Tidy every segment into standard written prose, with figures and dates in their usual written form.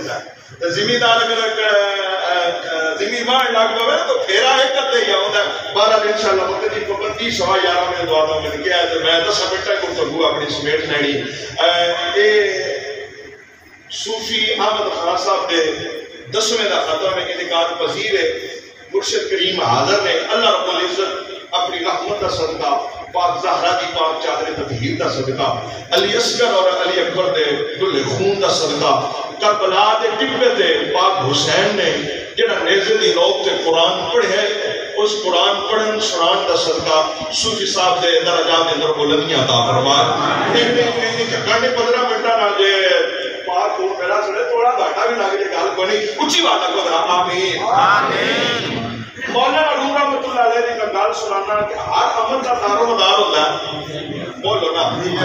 دیتا ہے زمیندار اگر زمین مان لگ پوے تو پھیرا ایک کتے ہی آؤں ہے بہرحال انشاءاللہ وقت کی پابندی 11:15 میں دعا میں کیا ہے تو میں 10 منٹ گفتگو اپنی سمیٹ لینی صوفی احمد خان صاحب نے 10ویں دا ختم میں انتقال پذیر ہے مرشد کریم حاضر نے اللہ رب العزت اپنی رحمت کا صدقہ پاک زہرا دی پاک چادر تطہیر دا صدقہ علی اصغر اور علی اکبر دے دل خون دا صدقہ کربلا دے ٹبے تے پاک حسین نے جڑا نیزے دی نوک تے قرآن پڑھے اس قرآن پڑھن سنان دا صدقہ صوفی صاحب دے درجات دے اندر بلندیاں عطا فرمائے ایک گھنٹے 15 منٹاں نال جے پاک کو میرا سڑے تھوڑا گھاٹا بھی لگ جائے گل کو نہیں اچھی بات ہے خدا آمین آمین مولانا روم رحمۃ اللہ علیہ نے گل سنانا کہ ہر عمل کا دار و مدار ہوتا ہے بولو نا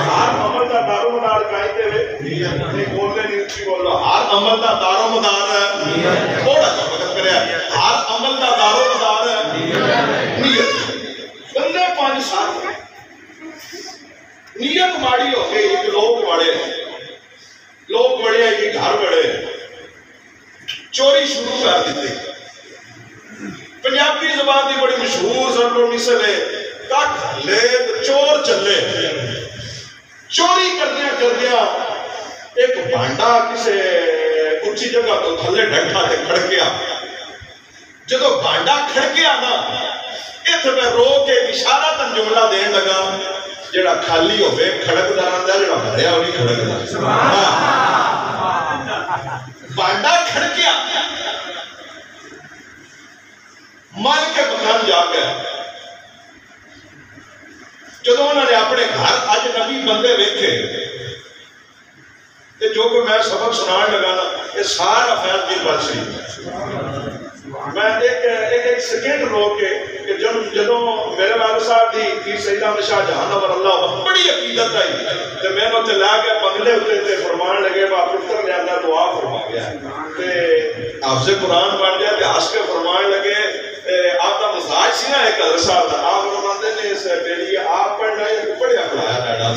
ہر عمل کا دار و مدار کہیں تے نہیں بولنے نہیں اچھی بولو ہر عمل کا دار و مدار تھوڑا سا مدد کرے ہر عمل کا دار و مدار نیت بندے 5 سال نیت ماڑی ہو گئی ایک لوگ بڑے لوگ بڑے ہیں کہ گھر بڑے چوری شروع کر دیتے پنجابی زبان دی بڑی مشہور ضرب المثل ہے کٹ لے چور چلے چوری کردیا ایک بانڈا کسی اونچی جگہ تو تھلے ڈنٹا تے کھڑکیا جدو بانڈا کھڑکیا نا اتنے میں رو کے اشارہ تن جملہ دین لگا جڑا خالی ہوئے کھڑک دا رہندا جڑا بھریا ہوئی کھڑک دا بانڈا کھڑکیا مال کے مکان جا گئے جدو انہوں نے اپنے گھر اج نبی بندے ویکھے تے جو کہ میں سبق سنان لگا نا یہ سارا فیض کی بات سی میں ایک سیکنڈ روک کے کہ جدو میرے والد صاحب دی سیدہ احمد شاہ جہاں نور اللہ بڑی عقیدت آئی تے میں نے لا کے بنگلے تے فرمان لگے با پتر نے اللہ دعا فرما گیا تے حافظ قرآن بن گیا تے ہنس کے فرمان لگے آپ کا مزاج سی نا ایک حضرت صاحب دا آپ فرماتے نے اس بیٹی آپ پڑھنا ہے بڑے پڑھایا ڈاڈا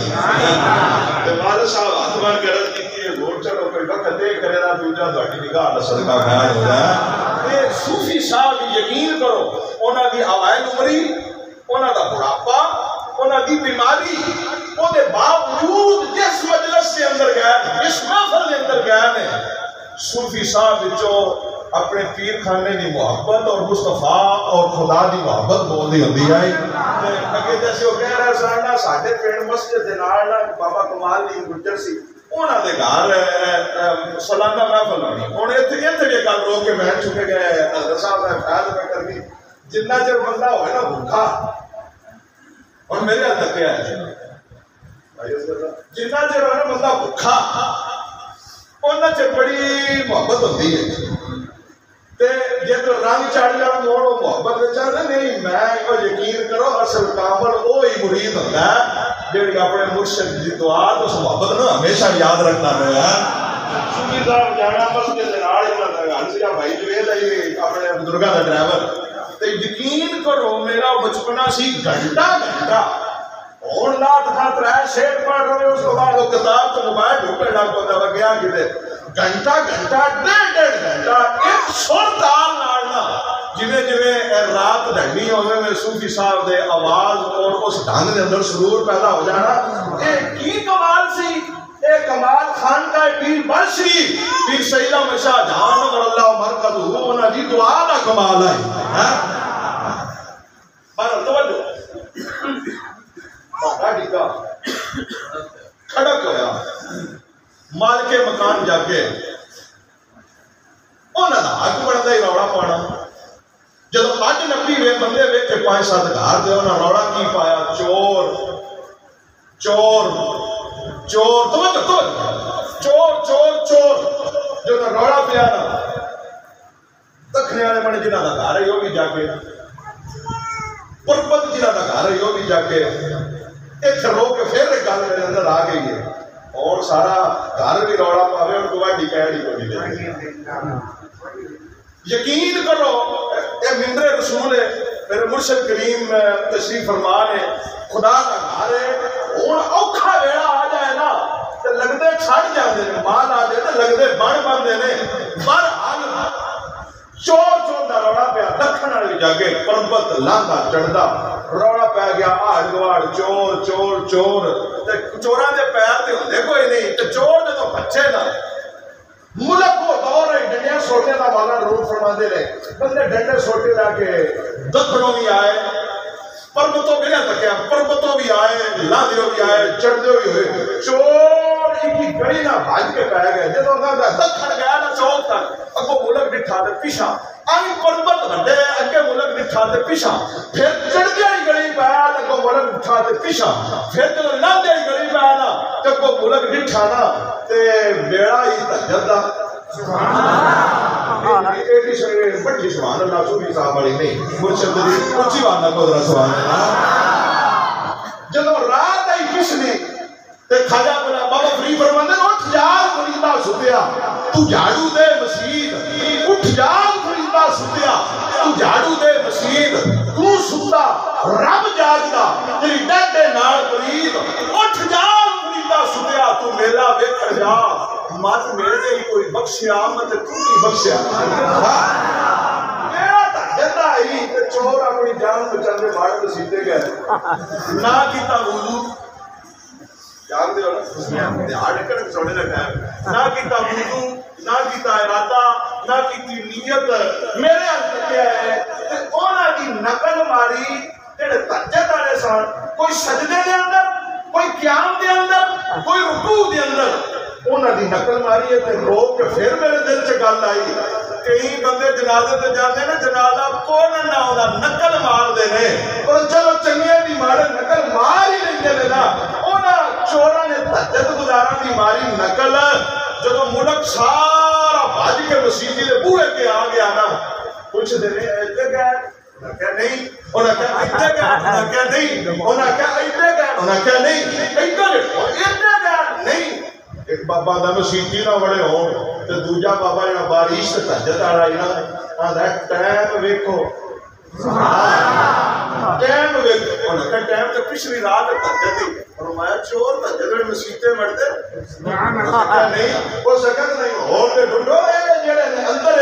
تے والد صاحب ہاتھ بن کے عرض کیتی ہے گھوڑ چلو کوئی وقت دے کرے دا دوجا تہاڈی نگاہ دا صدقہ خیر ہو جائے صوفی صاحب یقین کرو انہاں دی اوائل عمری انہاں دا بڑھاپا انہاں دی بیماری او دے باوجود جس مجلس سے اندر گئے اس محفل دے اندر گئے نے صوفی صاحب وچوں اپنے پیر خانے دی محبت اور مصطفیٰ اور خدا دی محبت بولدی ہوندی آئی اگے جیسے وہ کہہ رہا ساڈا ساڈے پنڈ مسجد دے نال بابا کمال دی گجر سی انہاں دے گھر سالانہ محفل ہونی ہن ایتھے یہ گل رو کے میں چکے گئے حضرت صاحب نے فیض میں کر دی جنہ چر بندہ ہوئے نا بھوکا اور میرے ہاتھ تک کیا ہے جنہ چر ہوئے نا بندہ بھوکا انہاں چر بڑی محبت ہوتی ہے جی تو رنگ چڑھ جا موڑ محبت چاہتے نہیں میں یقین کرو اصل کامل وہی مرید ہوتا ہے جی اپنے مرشد کی دعا تو اس محبت نو ہمیشہ یاد رکھنا ہے صوفی صاحب جانا مسجد کے نال ہنسیا بھائی جو اپنے بزرگاں دا ڈرائیور تے یقین کرو میرا بچپنا سی گھنٹہ ہوں لاٹ خاطر ہے شیر پڑھ رہے اس کو بعد وہ کتاب تو موبائل ڈھکنے لگ پتا گیا کتنے گھنٹہ ڈیڑھ گھنٹہ ایک سر تال نالنا جویں رات ڈھنڈی ہوئے میں صوفی صاحب دے آواز اور اس ڈھنگ دے اندر سرور پیدا ہو جانا یہ کی کمال سی اے کمال خان کا پیر برشری پیر سیدہ احمد شاہ جہاں نور اللہ مرکزہ انہاں دی دعا دا کمال ہے پر توجہ ڈگا کھڑک ہویا مالک مکان جا کے انہاں دا حق بندا ہی روڑا پانا جب اج نبی وے بندے ویکھے 5-7 گھر دے انہاں روڑا کی پایا چور چور چور توجہ چور چور چور جو روڑا پیا نا دکھنے والے بنے جنہاں دا گھر ہے وہ بھی جا کے پربت جنہاں دا گھر ہے وہ بھی جا کے ایک رو کے پھر ایک گل میرے اندر آ گئی ہے اور سارا گھر بھی روڑا پاوے اور گواہی کہڑی کو نہیں یقین کرو اے ممبر رسول ہے میرے مرشد کریم تشریف فرما ہے خدا کا گھر ہے ہوں اوکھا ویڑا آ جائے نا تو لگتے چھڑ جاتے ہیں، مال آ جائے لگتے بن بنتے ہیں۔ پر حال چور چور دا روڑا پیا دکھن والی جگہ پربت لانگا چڑھدا روڑا پی گیا آڑ گواڑ چور چور چور تے چوراں دے پیر تے ہوندے کوئی نہیں تے چور دے تو بچے نا ملک کو دور ہے ڈنڈیاں سوٹے دا والا روح فرماندے نے بندے ڈنڈے سوٹے لا کے دکھنوں بھی آئے پربتوں بھی نہ تکیا پربتوں بھی آئے لاندیوں بھی آئے چڑھدے بھی ہوئے چور کی گڑی نہ بھاج کے پہ گئے جدوں نہ دکھن گیا نہ چوک تک اگو ملک ڈٹھا دے پیچھا آئی پربت وڈے اگے ملک ڈٹھا دے پیچھا پھر چڑھدی آئی گڑی پہ اگو ملک ڈٹھا دے پیچھا پھر جدوں لاندی آئی گڑی پہ نا تے اگو ملک ڈٹھا نا تے بیڑا ہی تجد دا ایڈی شریف بڑی سبحان اللہ صوفی صاحب والی نہیں مرشد دی اونچی بات نہ کو ذرا سبحان اللہ جدوں رات آئی پچھلی تے کھاجا بنا بابا فرید فرماندے اٹھ جا فریدا ستیا تو جھاڑو دے مسجد اٹھ جا فریدا ستیا تو جھاڑو دے مسجد تو ستا رب جاگدا تیری ڈڈے نال فرید اٹھ جا فریدا ستیا تو میلا ویکھ جا مات میرے ہی کوئی بخشیا مت تو ہی بخشیا میرا تجربہ ہی تے چور اپنی جان بچانے مارے سیدھے گئے نہ کیتا وضو یاد دے ہونا دیہاڑ کڑک چھوڑے نہ ٹائم نہ کیتا وضو نہ کیتا ارادہ نہ کیتی نیت میرے ہاتھ کیا ہے تے انہاں دی نقل ماری جڑے تہجد والے سن کوئی سجدے دے اندر کوئی قیام دے اندر کوئی رکوع دے اندر انہاں دی نقل ماری ہے تے رو کے پھر میرے دل چ گل آئی کئی بندے جنازے تے جاندے نے جنازہ کون نہ ہوندا نقل مار دے نے پر چلو چنگے دی مارے نقل مار ہی لیندے نے نا انہاں چوراں نے تہجد گزاراں دی ماری نقل جدوں ملک سارا بھج کے مسیح دے بوہے کے آ گیا نا پوچھ دے نے ایتھے گئے انہاں کہا نہیں انہاں کہا ایتھے گئے انہاں کہا نہیں انہاں کہا ایتھے گئے انہاں کہا نہیں ایتھے گئے نہیں ایک بابا دا مسیحی نہ بڑے ہون تے دوجا بابا جڑا بارش تے تہجد والا ہی نا آندا ٹائم ویکھو ٹائم ویکھو انہاں کہا ٹائم تے پچھلی رات تہجد ہی فرمایا چور تہجد میں مسیتے مرتے نہیں ہو سکتا نہیں ہور تے ڈھونڈو اے جڑے اندر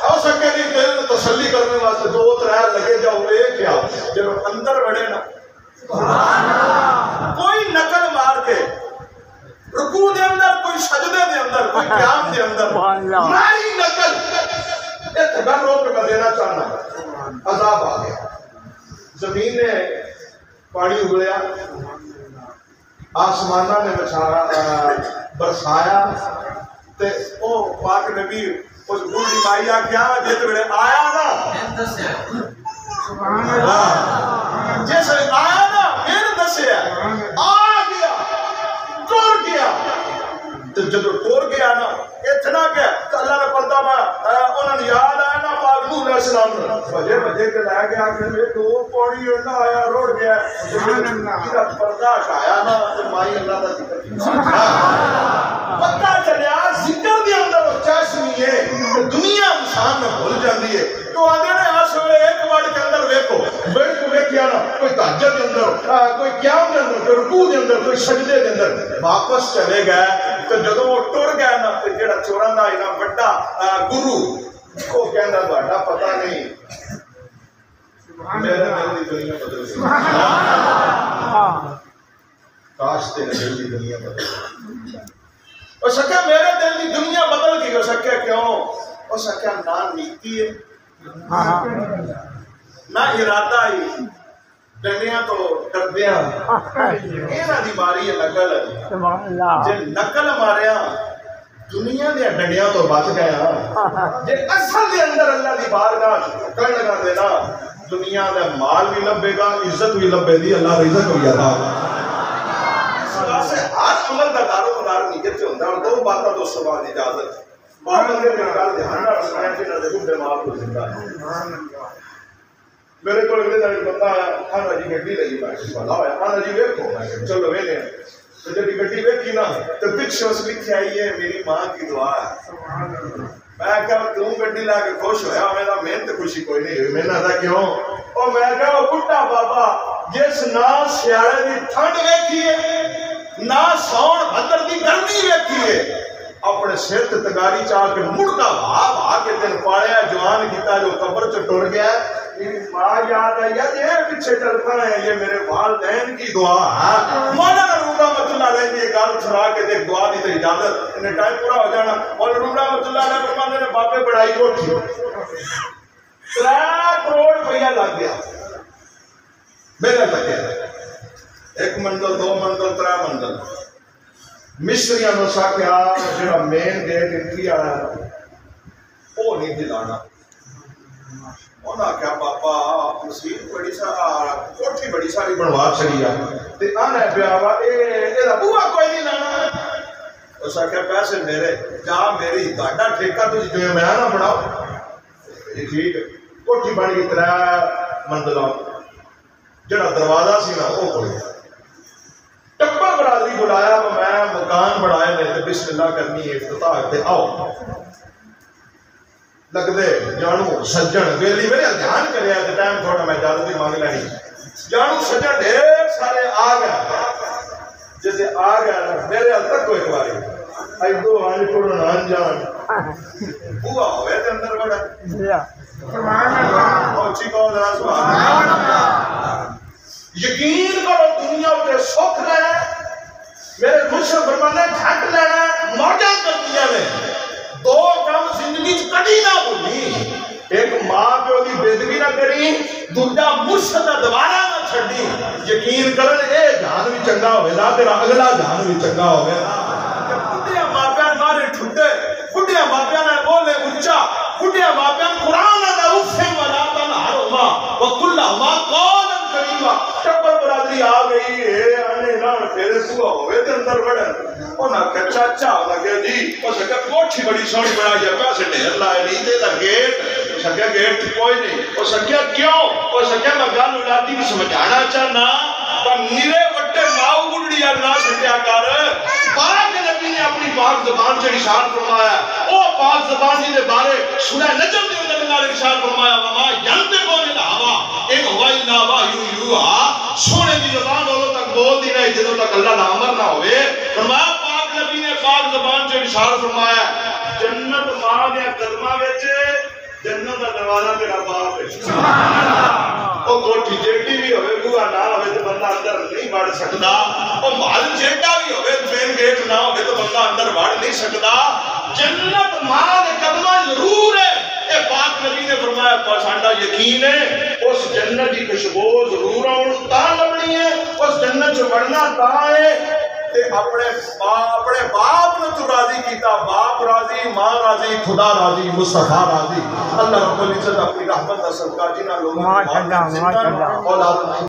ہو سکے نہیں دل تسلی کرنے واسطے دو ترے لگے جاؤ اے کیا جب اندر وڑے نا کوئی نقل مار کے رکوع دے اندر کوئی سجدے دے اندر کوئی قیام دے اندر ماری نقل ایک گل رو کے میں دینا چاہنا عذاب آ گیا زمین نے پانی اگلیا آسمانہ نے برسایا تے او پاک نبی اس بوڑھی مائی آکھیا جس ویلے آیا نا جس ویلے آیا نا پھر دسیا آ گیا ٹور گیا تو جب ٹور گیا نا اتنا کہ اللہ نے پردہ میں انہوں نے یاد آیا نا پاک نوح علیہ السلام بجے بجے کے لائے گیا کہ میں دو پوڑی اڑنا آیا روڑ گیا جیدہ پردہ ہٹایا نا تو مائی اللہ دا ذکر کیا پتہ چلیا ذکر دی اندر وہ چاشنی ہے کہ دنیا انسان میں بھول جاندی ہے تو آدھے نے آج سوڑے ایک وارڈ کے اندر ویکو بیٹھ کو ویکیا نا کوئی تہجد کے اندر کوئی قیام کے اندر کوئی رکوع کے اندر کوئی سجدے کے اندر واپس چلے گئے تو جدوں وہ ٹر گئے نا تے جڑا چوراں دا اینا بڑا گرو وہ کہندا تہاڈا پتہ نہیں میرے دل دی دنیا بدل گئی کاش تے دل دی دنیا بدل گئی اور سکیا میرے دل دی دنیا بدل گئی ہو سکیا کیوں ہو سکیا نہ نیتی ہے نہ ارادہ ہی ڈنڈیاں تو ڈردیاں اینا دی ماری ہے نقل جے نقل ماریا دنیا دیا ڈنڈیاں تو بچ گیا جے اصل دے اندر اللہ دی بارگاہ کر لگا دینا دنیا دے مال بھی لبے گا عزت بھی لبے دی اللہ رزق بھی عطا سے ہر عمل دا دار و مدار نیت سے ہوتا ہے دو باتاں تو سبحان اجازت بہت بندے میرے کار دھیان نہ رکھنا کہ نہ دیکھو دماغ کو زندہ میرے کو اگلے دن بندہ آیا خانہ جی گڈی لئی بیٹھی والا ہویا خانہ جی ویکھو چلو ویلے تو جب گڈی ویکھی نا تو پچھے اس لکھی آئی ہے میری ماں کی دعا ہے میں کہا تم گڈی لا کے خوش ہویا میرا محنت خوشی کوئی نہیں ہوئی میں نہ تھا کیوں اور میں کہا بڈھا بابا جس نا سیاڑے دی ٹھنڈ ویکھی ہے نہ سون بھدر دی گرمی ویکھیے اپنے سر تے تگاری چاہ کے مڑکا بھا کے تین پاڑیا جوان کیتا جو قبر چ ٹر گیا ماں یاد آئی یہ پیچھے چلتا ہے یہ میرے والدین کی دعا ہے مولانا روم رحمۃ اللہ علیہ نے گل سنا کے دیکھ دعا دی تے اجازت انہیں ٹائم پورا ہو جانا مولانا روم رحمۃ اللہ علیہ فرماتے نے بابے بڑائی کوٹھی 3 کروڑ روپیہ لگ گیا میرے تک 1 منزل 2 منزل 3 منزل مستریاں نو ساکھیا جڑا مین گیٹ انٹری آیا وہ نہیں دلانا انہاں کیا بابا مسجد بڑی سارا کوٹھی بڑی ساری بنوا چھڑی آ تے آنا پیا وا اے دا بوا کوئی نہیں لانا اس آکھیا پیسے میرے جا میری تہاڈا ٹھیکہ تسی جو میں نہ بناؤ یہ ٹھیک ہے کوٹھی بن گئی 3 منزلہ جڑا دروازہ سی نا وہ کھل گیا ٹپر برادری بلایا میں مکان بنائے نے تے بسم اللہ کرنی ہے افتتاح تے آؤ لگ دے جانو سجن ویلی میرے دھیان کریا تے ٹائم تھوڑا میں اجازت بھی مانگ لینی جانو سجن ڈھیر سارے آ گئے جیسے آ گئے میرے حال تک کوئی باری آئی دو آنے چھوڑو نان جان بوا ہوئے تے اندر بڑا سبحان اللہ اچھی کہو ذرا سبحان اللہ یقین کرو دنیا تے سکھ لینا میرے مرشد فرمانے گھٹ لینا موجاں کرتیاں نے 2 کام زندگی کدی نہ بھولی ایک ماں پیو دی بےدبی نہ کری دوجا مرشد دا دوبارہ نہ چھڈی یقین کرن اے جان بھی چنگا ہوے نا تیرا اگلا جان بھی چنگا ہوے نا بڈھیا ماپیاں مارے ٹھڈے بڈھیا ماپیاں نے بولے اونچا بڈھیا ماپیاں قرآن دا اوفے ولا تنہرما وکلما قول کریما ٹبر برادری آ گئی ہے انے نہ تیرے سوا ہوے تے اندر وڑن انہاں کہ چاچا لگے جی اس کہ کوٹھی بڑی سونی بنائی ہے پیسے ڈھیر لائے نہیں تے دا گیٹ سکیا گیٹ کوئی نہیں او سکیا کیوں او سکیا میں گل اولادی کو سمجھانا چاہنا پر نیرے وٹے ماؤ گڈڑیا نہ سکیا کر پاک نبی نے اپنی پاک زبان سے ارشاد فرمایا او پاک زبان دے بارے سورہ نجم دے اندر اللہ نے ارشاد فرمایا وما ینطق عن الہوا ان هو الا وحی یوحی سونے دی زبان والوں تک بول دی نہیں جدوں تک اللہ دا امر نہ ہوئے فرمایا پاک نبی نے پاک زبان سے ارشاد فرمایا جنت ماں دے قدماں وچ جنت دا دروازہ تیرا باپ ہے سبحان اللہ او کوٹھی جیڑی بھی ہوے بوا نہ ہوے تے بندہ اندر نہیں وڑ سکدا او محل جیڑا بھی ہوے مین گیٹ نہ ہوے تے بندہ اندر وڑ نہیں سکدا جنت ماں دے قدماں ضرور ہے اے پاک نبی نے فرمایا پاسانڈا یقین ہے اس جنت کی خوشبو ضرور آن تا لبنی ہے اس جنت چ وڑنا تا ہے تے اپنے باپ نے تو راضی کیتا باپ راضی ماں راضی خدا راضی مصطفیٰ راضی اللہ رب العزت اپنی رحمت کا صدقہ جنہاں لوگوں کو اولاد